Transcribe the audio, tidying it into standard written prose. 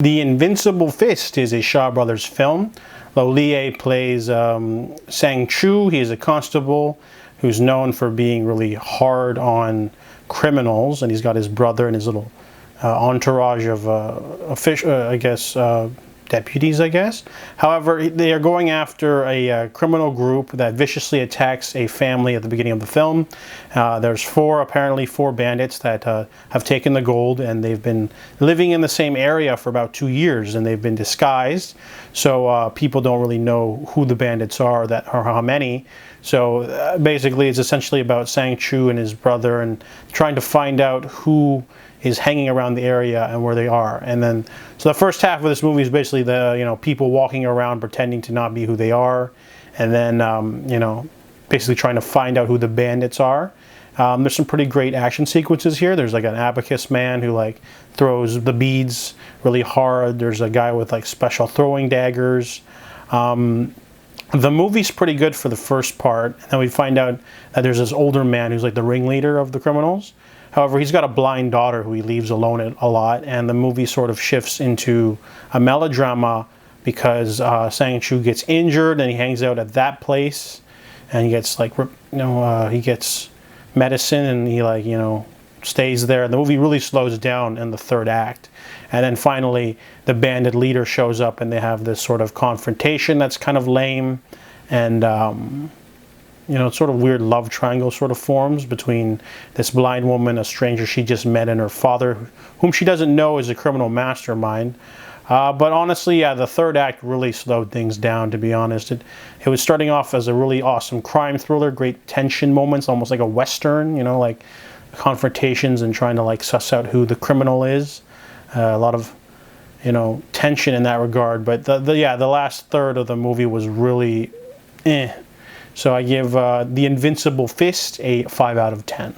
The Invincible Fist is a Shaw Brothers film. Lie plays Sang Chu. He is a constable who's known for being really hard on criminals, and he's got his brother and his little entourage of deputies, I guess. However, they are going after a criminal group that viciously attacks a family at the beginning of the film. There's apparently four bandits that have taken the gold, and they've been living in the same area for about 2 years, and they've been disguised, so people don't really know who the bandits are or how many. So basically it's essentially about Sang Chu and his brother and trying to find out who is hanging around the area and where they are. And then, so the first half of this movie is basically the, people walking around pretending to not be who they are, and then, basically trying to find out who the bandits are. There's some pretty great action sequences here. There's like an abacus man who like throws the beads really hard. There's a guy with like special throwing daggers. The movie's pretty good for the first part, and then we find out that there's this older man who's like the ringleader of the criminals. However, he's got a blind daughter who he leaves alone a lot, and the movie sort of shifts into a melodrama because Sang Chu gets injured and he hangs out at that place, and he gets like, he gets medicine, and he stays there. The movie really slows down in the third act, and then finally the bandit leader shows up, and they have this sort of confrontation that's kind of lame, and sort of weird love triangle sort of forms between this blind woman, a stranger she just met, and her father, whom she doesn't know is a criminal mastermind. But honestly, yeah, the third act really slowed things down, to be honest. It was starting off as a really awesome crime thriller, great tension moments, almost like a Western, like confrontations and trying to like suss out who the criminal is. A lot of, tension in that regard. But the last third of the movie was really So I give The Invincible Fist a 5 out of 10.